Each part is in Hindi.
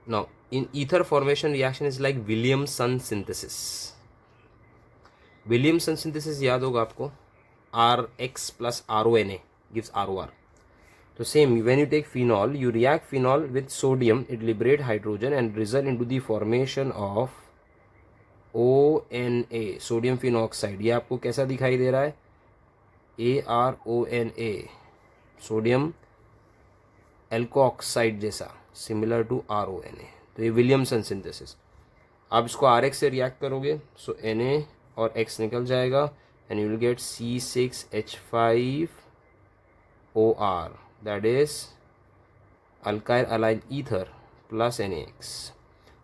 Now, in ether formation reaction is like Williamson synthesis. Williamson synthesis याद होगा आपको, RX plus RONA gives ROR. So same, when you take phenol, you react phenol with sodium, it liberate hydrogen and result into the formation of ONA, sodium phenoxide. ये आपको कैसा दिखाई दे रहा है, ARONA, सोडियम एल्कोऑक्साइड जैसा, सिमिलर टू RONA. तो ये विलियमसन सिंथेसिस. आप इसको RX से रिएक्ट करोगे, सो Na और X निकल जाएगा and you will gate C6H5OR, that is alkyl allyl ether plus NaX.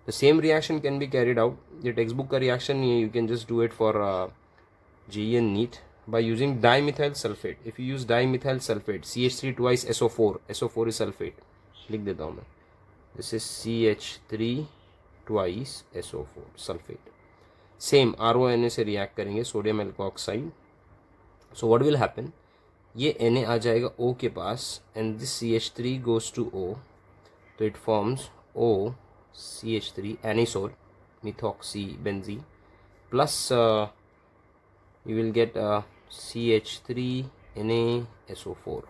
The same reaction can be carried out. The textbook का reaction you can just do it for JEE and NEET by using dimethyl sulfate. If you use dimethyl sulfate, CH3 twice SO4, SO4 is sulfate. लिख देता हूँ मैं. This is CH3 twice SO4 sulfate. Same RONA से react करेंगे, sodium alkoxide. So what will happen? ये Na आ जाएगा O के पास and this CH3 goes to O, तो it forms OCH3 anisole methoxybenzene plus you will get CH3NaSO4.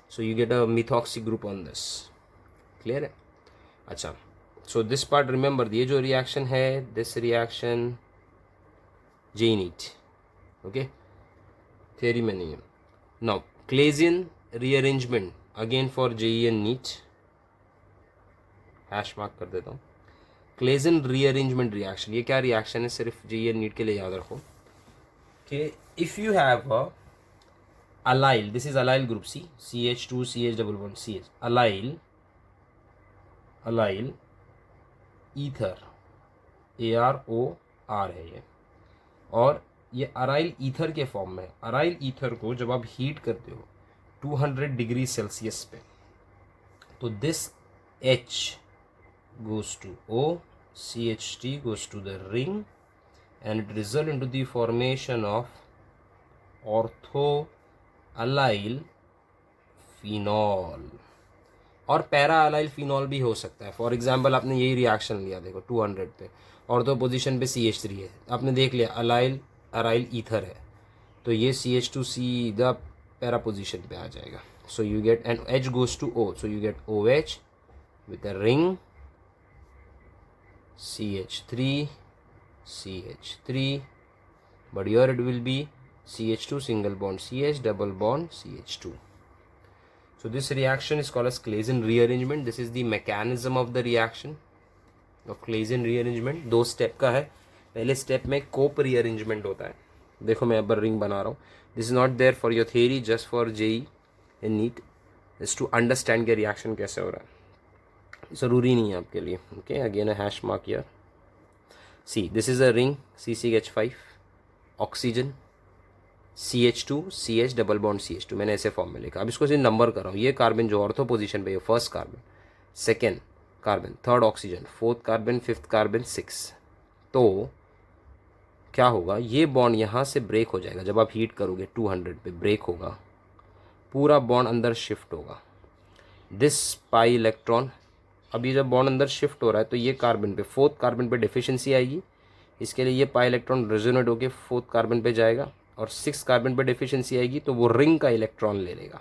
So you get a methoxy group on this. Clear है? अच्छा, so this part remember, ये जो reaction है, this reaction JEE NEET, okay, theory में नहीं है. Now Claisian rearrangement again for JEE and NEET, hash mark कर देता हूँ. Claisian rearrangement reaction, ये क्या रिएक्शन है, सिर्फ JEE and NEET के लिए याद रखो कि if you have a allyl, this is allyl group C, CH2 CH double bond CH, allyl ether, AROR है ये, और ये अराइल ईथर के फॉर्म में. अराइल ईथर को जब आप हीट करते हो 200 डिग्री सेल्सियस पे, तो this H goes to O, CH3 goes to the ring and it result into the formation of orthoallyl phenol. और पैरा अलाइल फिनॉल भी हो सकता है. फॉर एग्जांपल आपने यही रिएक्शन लिया, देखो 200 पे, ऑर्थो पोजीशन पे CH3 है, आपने देख लिया अलाइल अराइल ईथर है, तो ये CH2 सीधा पैरा पोजीशन पे आ जाएगा. So you get and H goes to O, so you get OH with a ring CH3, but here it will be CH2 single bond CH double bond CH2. So this reaction is called as Claisen rearrangement. This is the mechanism of the reaction of Claisen rearrangement. 2 step का है. पहले स्टेप में कोप रीअरेंजमेंट होता है. देखो मैं अब रिंग बना रहा हूँ. This is not there for your theory, just for JEE and NEET, is to understand के रिएक्शन कैसे हो रहा है. ज़रूरी नहीं है आपके लिए. Okay, again a hash mark here. See this is a ring C6H5 oxygen CH2 CH double bond CH2, मैंने ऐसे फॉर्म में लिखा. अब इसको सिर्फ नंबर कर रहा हूँ. ये कार्बन जो ऑर्थो पोजीशन पे है, first carbon, second carbon, third oxygen, fourth carbon, fifth carbon, 6. तो क्या होगा, ये बॉन्ड यहाँ से ब्रेक हो जाएगा. जब आप हीट करोगे 200 पे ब्रेक होगा, पूरा बॉन्ड अंदर शिफ्ट होगा. दिस पाई इलेक्ट्रॉन, अब ये जब बॉन्ड अंदर शिफ्ट हो रहा है तो ये कार्बन पे, फोर्थ कार्बन पे डिफिशिएंसी आएगी. इसके लिए ये पाई इलेक्ट्रॉन रेजोनेट होकर फोर्थ कार्बन पे जाएगा और 6 कार्बन पे डिफिशिएंसी आएगी तो वो रिंग का इलेक्ट्रॉन ले लेगा.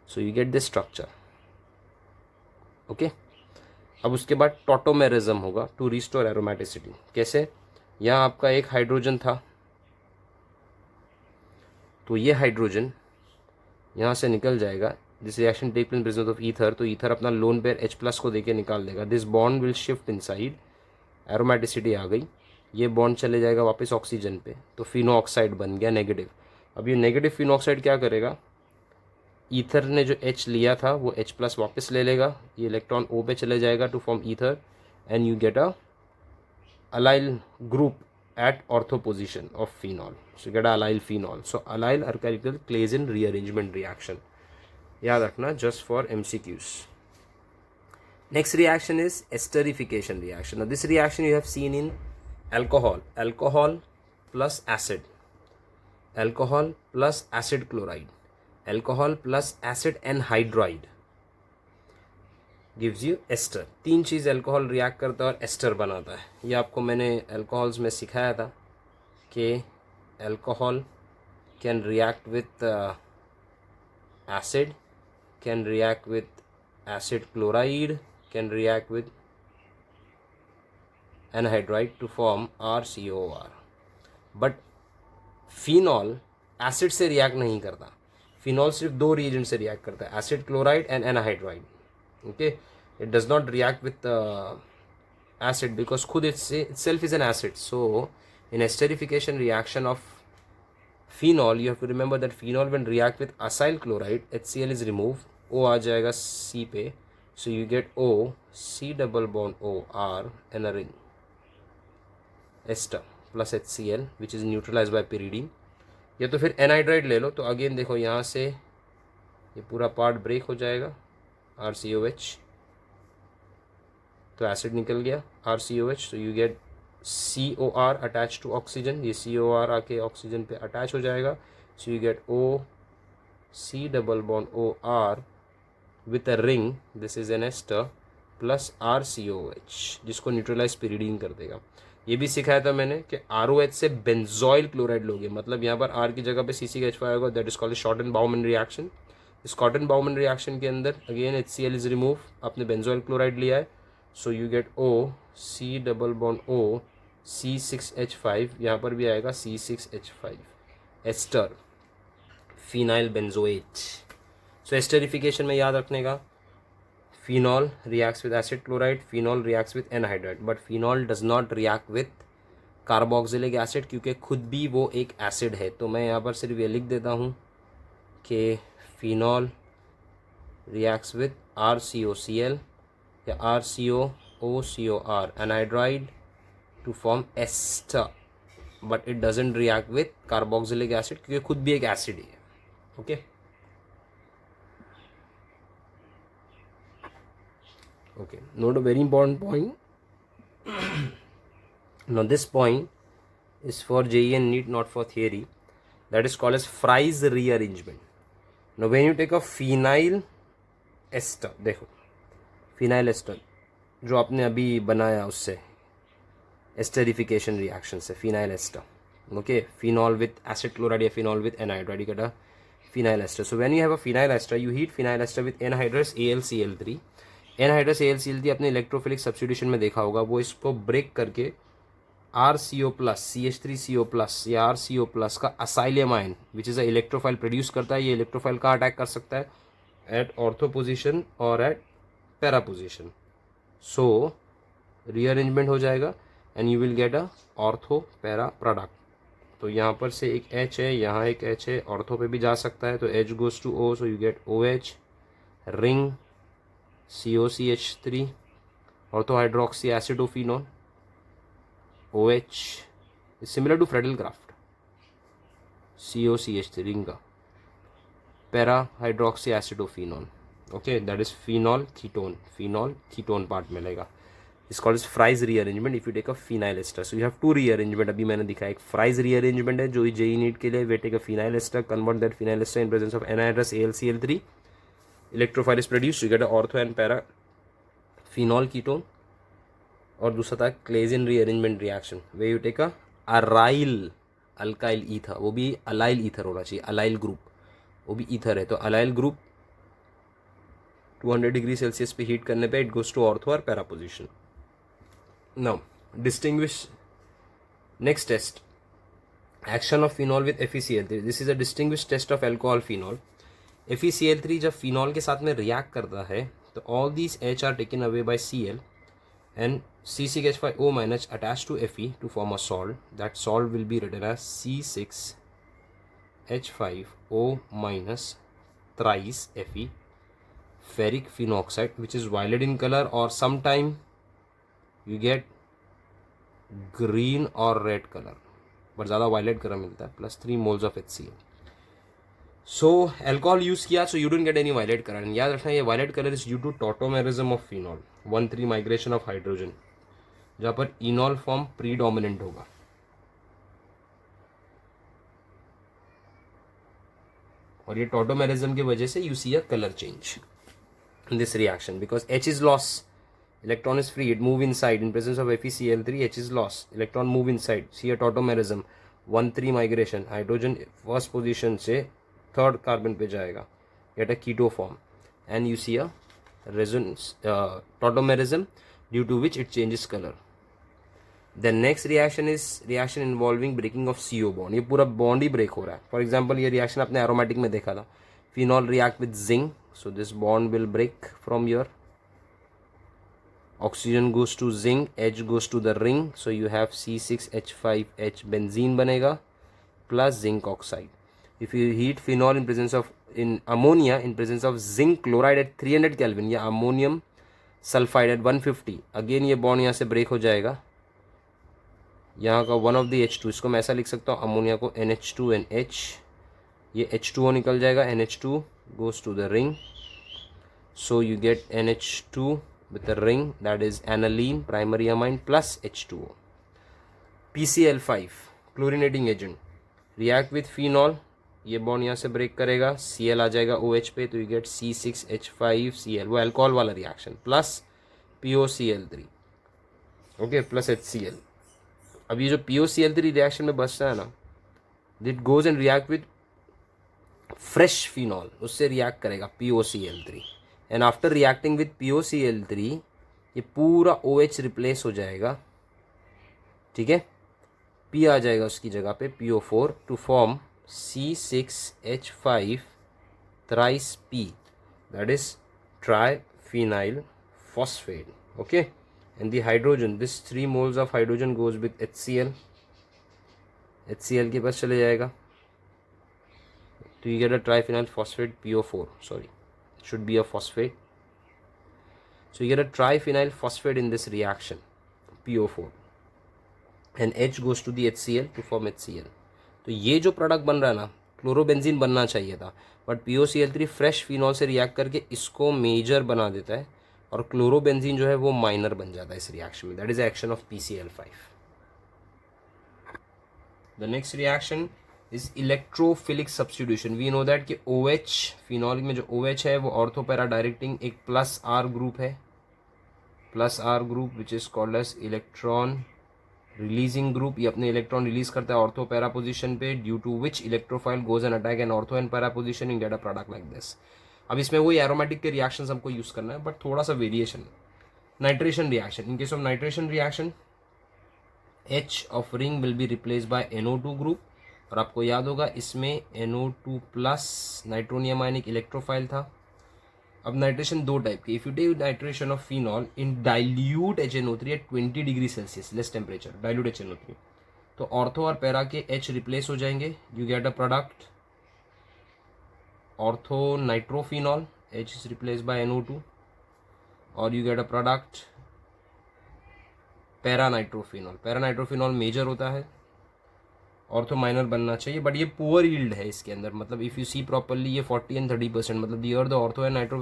सो you get this structure. Okay, अब उसके बाद टॉटोमेरिज्म होगा टू रिस्टोर एरोमेटिसिटी. कैसे, यहाँ आपका एक हाइड्रोजन था, तो ये हाइड्रोजन यहाँ से निकल जाएगा. This reaction take place in presence of ether, तो ईथर अपना लोन पेयर H+ को देके निकाल देगा. This bond will shift inside, aromaticity आ गई, ये बॉन्ड चले जाएगा वापस ऑक्सीजन पे, तो फिनो ऑक्साइड बन गया नेगेटिव. अब ये नेगेटिव फिनो ऑक्साइड क्या करेगा, ईथर ने जो H लिया था वो H+ वापस ले लेगा, ये इलेक्ट्रॉन O पे चले जाएगा to form ether and you get a allyl group at ortho position of phenol. So you get allyl phenol. So allyl alkyl Claisen rearrangement reaction. याद रखना, just for MCQs. Next reaction is esterification reaction. Now this reaction you have seen in alcohol. Alcohol plus acid. Alcohol plus acid chloride. Alcohol plus acid anhydride. Gives you ester. तीन चीज़ अल्कोहल रिएक्ट करता है और एस्टर बनाता है। ये आपको मैंने अल्कोहल्स में सिखाया था कि alcohol can react with acid, can react with acid chloride, can react with anhydride to form RCOR. But phenol acid से रिएक्ट नहीं करता। फिनॉल सिर्फ दो रिएजेंट से रिएक्ट करता है, acid chloride and anhydride. Okay, it does not react with acid because खुद itself is an acid. So in esterification reaction of phenol, you have to remember that phenol when react with acyl chloride, HCl is removed, O आ जाएगा C पे, so you get O, C double bond O, R and a ring, ester plus HCl which is neutralized by pyridine. या तो फिर एनहाइड्राइड ले लो, तो अगेन देखो यहाँ से ये पूरा पार्ट ब्रेक हो जाएगा, RCOH, तो एसिड निकल गया RCOH, so you get COR attach to oxygen, ये COR आके ऑक्सीजन पे अटैच हो जाएगा, so you get O C double bond OR with a ring, this is an ester plus RCOH जिसको न्यूट्रलाइज पिरिडीन कर देगा। ये भी सिखाया था मैंने कि ROH से बेंजोइल क्लोराइड लोगे, मतलब यहाँ पर R की जगह पे CCH5 आएगा, that is called shorten Bowman reaction. इस कॉटन बाउमन रिएक्शन के अंदर अगेन HCl इज रिमूव, आपने बेंजोइल क्लोराइड लिया है, सो you get O C double bond O C6H5, यहाँ पर भी आएगा C6H5, एस्टर फिनाइल बेंजोएट। सो एस्टरिफिकेशन में याद रखने का, phenol reacts with acid chloride, phenol reacts with anhydride, but phenol does not react with carboxylic acid क्योंकि खुद भी वो एक एसिड है। तो मैं यहाँ पर सिर्फ ये लिख देता हूँ कि फिनॉल रिएक्ट्स विद RCOCl या RCOOCOR anhydride to form ester, but it doesn't react with carboxylic acid क्योंकि खुद भी एक एसिड है। Okay okay, note a very important point. Now this point is for JEE and NEET, not for theory. That is called as Fry's rearrangement. Now when you take a phenyl ester, देखो फिनाइल एस्टर जो आपने अभी बनाया उससे एस्टरिफिकेशन रिएक्शन से phenyl ester, okay, phenol with acid chloride या phenol with anhydride, you get a phenyl ester. So when you have a phenyl ester, you heat phenyl ester with anhydrous AlCl3. anhydrous AlCl3 अपने इलेक्ट्रोफिलिक सब्स्टिट्यूशन में देखा होगा, वो इसको ब्रेक करके RCO प्लस CH3CO प्लस या RCO प्लस का acylium ion which is a electrophile produce करता है. ये इलेक्ट्रोफाइल का अटैक कर सकता है एट ऑर्थो पोजिशन और at para position. So rearrangement हो जाएगा and you will get a ortho para product. तो यहाँ पर से एक H है, यहाँ एक H है, ऑर्थो पे भी जा सकता है, तो H goes to O, so you get OH, ring COCH3, ortho hydroxy acetophenone, OH is similar to Friedel-Crafts, COCH3 ring का para hydroxy acetophenone. Okay, that is phenol ketone part मिलेगा. इस called is Fries rearrangement if you take a phenyl ester. So you have to rearrangement. अभी मैंने दिखाया एक फ्राइज रीअरेंजमेंट है जो जेई नीट के लिए, we take a phenyl ester, convert that phenyl ester in presence of anhydrous AlCl3, electrophile is produce, you get a ortho and para phenol ketone. और दूसरा था Claisen rearrangement reaction we you take a aryl alkyl ether, वो भी अलाइल ईथर होना चाहिए, अलाइल ग्रुप, वो भी ईथर है. तो अलाइल ग्रुप 200 डिग्री सेल्सियस पे हीट करने पे इट गोज टू ऑर्थो और para position. Now distinguish next test, action of phenol with FeCl3. This is a distinguish test of alcohol phenol. FeCl3 जब फिनॉल के साथ में रिएक्ट करता है तो all these H are taken away by Cl and C6H5O minus attached to Fe to form a salt. That salt will be written as C6H5O minus thrice Fe, ferric phenoxide, which is violet in color, or sometime you get green or red color, but ज़्यादा violet color मिलता है, plus 3 moles of HCl. So alcohol use किया, so you don't get any violet colour. याद रखना ये violet colour is due to tautomerism of phenol, 1,3 migration of hydrogen, जहाँ पर इनॉल फॉर्म प्रीडोमिनेंट होगा. और ये टॉटोमेरिज्म की वजह से you see a colour change. in this reaction because H is lost. Electron is free, it move inside. In presence of FeCl3, H is lost, electron move inside. See a tautomerism, 1,3 migration. Hydrogen first position से third carbon पे जाएगा, get a keto form, and you see a resonance tautomerism due to which it changes color. The next reaction is reaction involving breaking of CO bond. ये पूरा bond ही break हो रहा है. For example, ये reaction आपने aromatic में देखा था. Phenol react with zinc, so this bond will break from here. Oxygen goes to zinc, H goes to the ring, so you have C6H5H benzene बनेगा plus zinc oxide. If you heat phenol in ammonia in presence of zinc chloride at 300 Kelvin या ammonium sulfide at 150, again ये bond यहाँ से break हो जाएगा. यहाँ का वन ऑफ द H2, इसको मैं ऐसा लिख सकता हूँ अमोनिया को NH2NH, ये H2O निकल जाएगा, NH2 goes to the ring, so you get NH2 with a ring, that is aniline primary amine plus H2O. PCl5 chlorinating agent react with phenol, ये बॉन्ड यहाँ से ब्रेक करेगा, Cl आ जाएगा OH पे, तो you get C6H5Cl, वो अल्कोहल वाला reaction, plus POCl3, okay, plus HCl. अब ये जो POCl3 रिएक्शन में बचता है ना, it goes and react with fresh phenol, उससे रिएक्ट करेगा POCl3, and after reacting with POCl3 ये पूरा OH रिप्लेस हो जाएगा, ठीक है, P आ जाएगा उसकी जगह पे PO4 to form C6H5 thrice P, that is triphenyl phosphate, okay. And the hydrogen, this 3 moles of hydrogen goes with HCl, HCl के पास चले जाएगा, तो you get a triphenyl phosphate PO4, sorry, it should be a phosphate, so you get a triphenyl phosphate in this reaction PO4, and H goes to the HCl to form HCl. तो ये जो प्रोडक्ट बन रहा है ना, क्लोरोबेंजीन बनना चाहिए था, बट POCl3 फ्रेश फिनॉल से रिएक्ट करके इसको मेजर बना देता है और क्लोरोबेंजीन जो है वो माइनर बन जाता है इस रिएक्शन में. That is action of PCl5. The next reaction is electrophilic substitution. We know that कि OH फिनॉल में जो OH है वो ऑर्थो पैरा डायरेक्टिंग एक प्लस R ग्रुप है, plus R group which is called as electron releasing group. ये अपने इलेक्ट्रॉन रिलीज करता है ऑर्थो पैरा पोजिशन पे, due to which electrophile goes and attack an ortho and para position in get a product like this. अब इसमें वही एरोमेटिक के रिएक्शंस हमको यूज करना है, बट थोड़ा सा variation. Nitration reaction, in case of nitration reaction H of ring will be replace by NO2 group, और आपको याद होगा इसमें NO2 प्लस नाइट्रोनियम आयनिक इलेक्ट्रोफाइल था. अब नाइट्रेशन दो टाइप की. If you take nitration of phenol in dilute HNO3 at 20 degree Celsius less temperature, dilute HNO3, तो ऑर्थो और पैरा के H रिप्लेस हो जाएंगे, you get a product ortho nitrophenol, H is replaced by NO2, or you get a product para nitrophenol. para nitrophenol major होता है, ऑर्थो माइनर बनना चाहिए, बट ये पुअर यील्ड है इसके अंदर. मतलब इफ़ यू सी प्रॉपरली ये 40 and 30%, मतलब दी और the ortho and nitro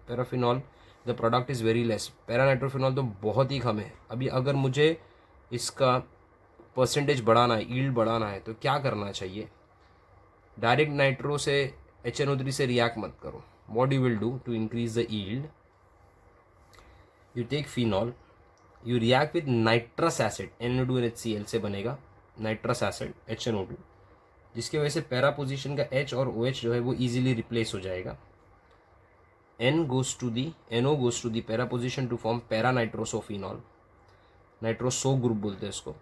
paraphenol the product is very less. Para nitrophenol तो बहुत ही कम है. अभी अगर मुझे इसका परसेंटेज बढ़ाना है, यील्ड बढ़ाना है, तो क्या करना चाहिए? डायरेक्ट नाइट्रो से HNO3 से रिएक्ट मत करो. What you will do to increase the yield? You take phenol, you react with nitrous acid, NO2 and HCl से बनेगा नाइट्रस एसिड HNO2, जिसकी वजह से पैरा पोजिशन का H और OH जो है वो इजीली रिप्लेस हो जाएगा. NO goes to the para position to form para nitrosophenol, nitroso group बोलते हैं इसको.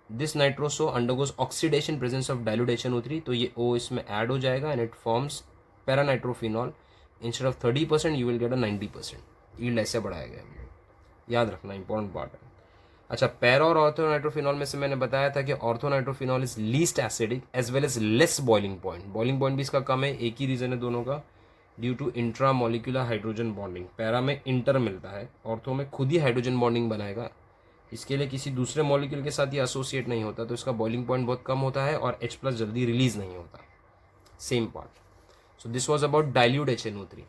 This nitroso undergoes oxidation presence of dilute HNO3, तो ये O इसमें ऐड हो जाएगा and it forms para nitrophenol. Instead of 30% you will get a 90%. Yield ऐसे बढ़ाया गया, याद रखना, इंपॉर्टेंट पार्ट है. अच्छा, पैरा और ऑर्थो नाइट्रोफिनॉल में से मैंने बताया था कि ortho nitrophenol is least acidic as well as less boiling point. Boiling point भी इसका कम है, एक ही रीजन है दोनों का, due to intra molecular hydrogen bonding. Para में इंटर मिलता है, ऑर्थो में खुद ही हाइड्रोजन बॉन्डिंग बनाएगा. इसके लिए किसी दूसरे मॉलिक्यूल के साथ ये एसोसिएट नहीं होता, तो इसका बॉइलिंग पॉइंट बहुत कम होता है और H+ जल्दी रिलीज नहीं होता. Same part. So this was about dilute HNO3.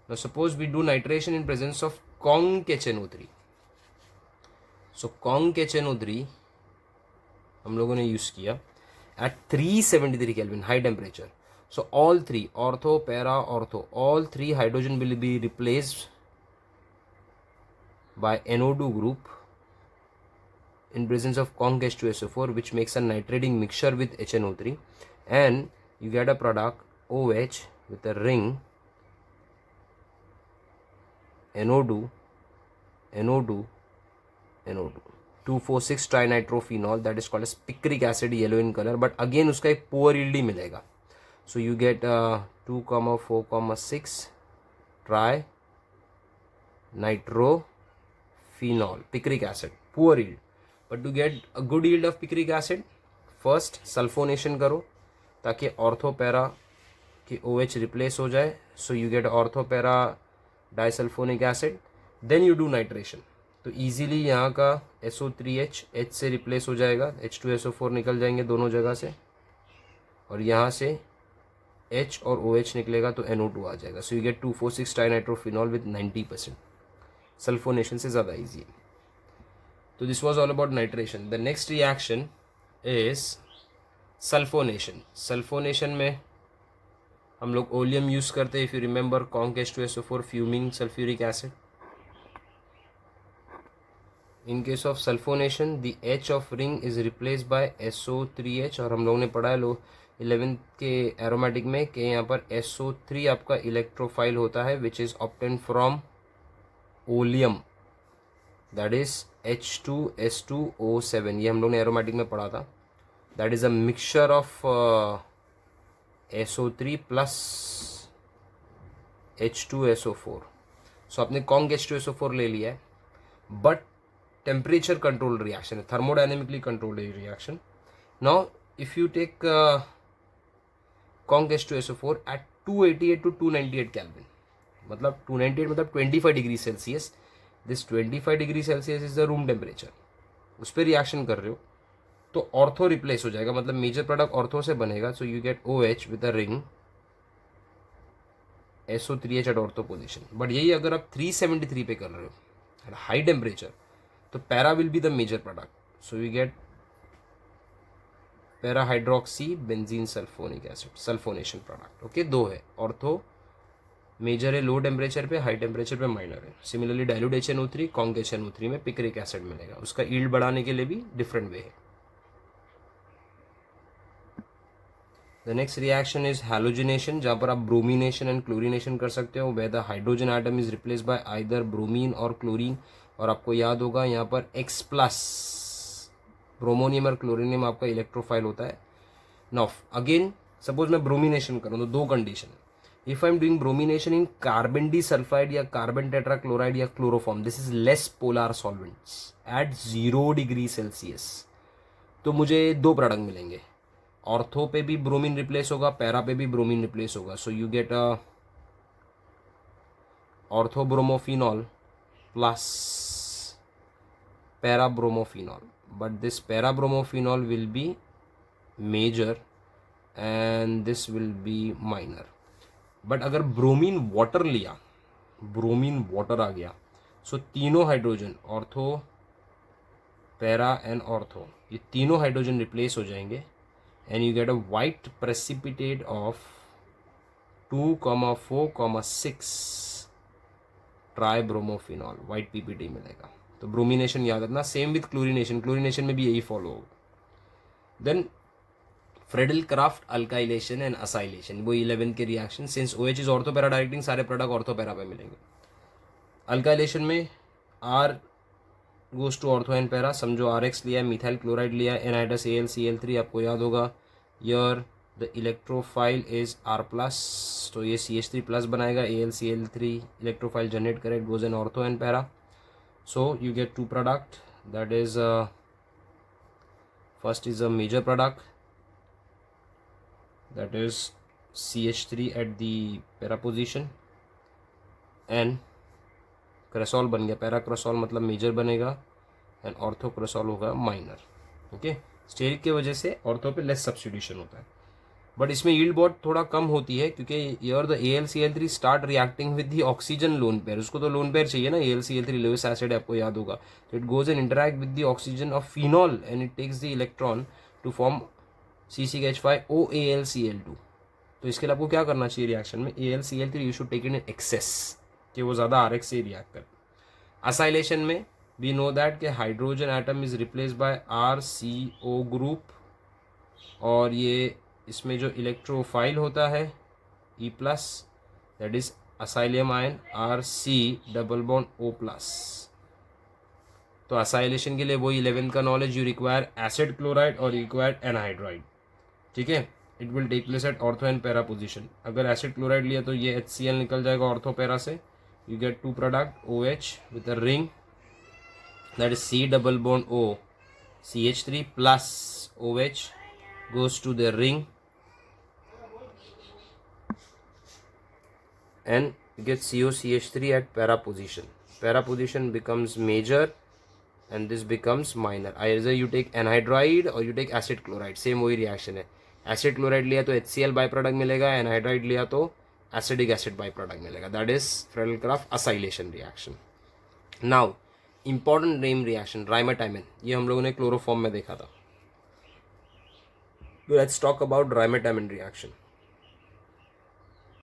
Now suppose we do nitration in presence of conc HNO3. सो कॉन्क HNO3 हम लोगों ने यूज किया at 373 kelvin high temperature. So all three, ortho, para, ortho, all 3 hydrogen will be replaced by NO2 group in presence of Conc H2SO4, which makes a nitrating mixture with HNO3, and you get a product OH with a ring NO2 NO2 NO2 2,4,6 trinitrophenol, that is called as picric acid, yellow in color, but again उसका एक poor yield ही मिलेगा. So you get 2,4,6 tri nitrophenol picric acid, poor yield. But to get a good yield of picric acid, first sulfonation करो ताकि ऑर्थोपैरा की OH रिप्लेस हो जाए. So you get ortho para disulphonic acid. Then you do nitration, तो इजीली यहाँ का SO3H H से रिप्लेस हो जाएगा, H2SO4 निकल जाएंगे दोनों जगह से, और यहाँ से H और OH निकलेगा तो NO2 आ जाएगा. So you gate 2,4,6 trinitrophenol with 90%. Sulphonation से ज़्यादा ईजी है. तो this was all about nitration. The next reaction is sulphonation. Sulphonation में हम लोग ओलियम यूज़ करते हैं. If you remember, conc H2SO4 fuming sulphuric acid. In case of sulphonation the H of ring is replace bye SO3H, और हम लोगों ने पढ़ा है 11th के एरोमेटिक में कि यहाँ पर SO3 आपका इलेक्ट्रोफाइल होता है which is obtain from oleum, that is H2S2O7. ये हम लोग ने एरोमेटिक में पढ़ा था. That is a mixture of SO3 plus H2SO4. So आपने कॉन्क H2SO4 ले लिया है, बट टेम्परेचर कंट्रोल रिएक्शन है, thermodynamically controlled reaction. Now if you take conc H2SO4 at 288 to 298 Kelvin, मतलब 298 मतलब 25 degree Celsius. This 25 degree Celsius is the room temperature. उस पर रिएक्शन कर रहे हो तो ऑर्थो रिप्लेस हो जाएगा, मतलब मेजर प्रोडक्ट ऑर्थो से बनेगा. So you get OH with a ring SO3H at ortho position. But यही अगर आप 373 पे कर रहे हो एट हाई टेम्परेचर तो para will be the major product. So you get para hydroxy benzene sulphonic acid, sulphonation product. Okay, दो है, ऑर्थो मेजर है लो टेम्परेचर पे, हाई टेम्परेचर पे माइनर है. Similarly dilute HNO3, conc HNO3 में पिक्रिक एसिड मिलेगा. उसका यील्ड बढ़ाने के लिए भी डिफरेंट वे है. The next reaction is halogenation, जहाँ पर आप ब्रोमिनेशन एंड क्लोरिनेशन कर सकते हो, where the hydrogen atom is replace by either bromine और क्लोरीन. और आपको याद होगा यहाँ पर X प्लस ब्रोमोनियम और क्लोरिनियम आपका इलेक्ट्रोफाइल होता है. नाउ अगेन सपोज मैं ब्रोमिनेशन करूँ तो दो condition. If I am doing bromination in carbon disulphide या कार्बन टेट्राक्लोराइड या chloroform, this is less polar solvents at 0 degree Celsius, तो मुझे दो प्रोडक्ट मिलेंगे. ऑर्थो पे भी ब्रोमीन रिप्लेस होगा, पैरा पे भी ब्रोमीन रिप्लेस होगा. So you get orthobromophenol plus parabromophenol, but this parabromophenol will be major and this will be minor. But अगर ब्रोमीन वाटर लिया, ब्रोमीन वाटर आ गया, सो तीनों hydrogen ortho, para and ortho, ये तीनों हाइड्रोजन रिप्लेस हो जाएंगे and you get a white precipitate of 2,4,6 tribromophenol, white PPT मिलेगा. तो ब्रोमिनेशन याद रखना. सेम विथ क्लोरिनेशन, क्लोरिनेशन में भी यही फॉलो होगा. Then Friedel Crafts alkylation and acylation, वो 11 के reaction. Since OH is ortho para directing, सारे प्रोडक्ट ऑर्थोपैरा पे मिलेंगे. अल्काइलेशन में R goes to ortho and para. समझो RX लिया है, मिथाइल क्लोराइड लिया है, एनाइडस AlCl3, आपको याद होगा. Here the electrophile is R plus, तो ये CH3 प्लस बनाएगा, AlCl3 इलेक्ट्रोफाइल जनरेट करे, it goes in ortho and para. So you get two product, that is first is a major product, that is CH3 at the para position, and cresol बन गया. पैरा क्रेसॉल मतलब मेजर बनेगा एंड ऑर्थो क्रेसॉल होगा माइनर. ओके, स्टेरिक की वजह से ऑर्थो पे लेस सब्स्टिट्यूशन होता है. बट इसमें यील्ड बहुत थोड़ा कम होती है क्योंकि here the AlCl3 start reacting with the oxygen lone pair. उसको तो लोन पेयर चाहिए ना, AlCl3 लेविस एसिड आपको याद होगा. तो it goes and interact with the oxygen of phenol and it takes the electron to form C6H5OAlCl2. तो इसके लिए आपको क्या करना चाहिए रिएक्शन में, AlCl3 you should take it in excess, कि वो ज़्यादा RX से रिएक्ट करे. असाइलेशन में वी नो दैट कि hydrogen atom is replace by RCO group, और ये इसमें जो इलेक्ट्रोफाइल होता है E plus, that is acylium ion RC double bond O+. तो असाइलेशन के लिए वही 11th का knowledge, you require acid chloride और रिक्वायर एनहाइड्राइड. ठीक है, it will take place at ortho and para position. अगर एसिड क्लोराइड लिया तो ये HCl निकल जाएगा ऑर्थो पैरा से. You get two product OH with a ring, that is C double bond O CH3 plus OH goes to the ring and you get COCH3 at para position. Para position becomes major and this becomes minor. Either you take anhydride or you take acid chloride, same वही reaction है. Acid chloride लिया तो HCl बाई प्रोडक्ट मिलेगा, anhydride लिया तो acidic acid बाई प्रोडक्ट मिलेगा. That is Friedel-Crafts acylation reaction. Now important name reaction Reimer-Tiemann, ये हम लोगों ने क्लोरोफॉर्म में देखा था. Let's talk about Reimer-Tiemann reaction.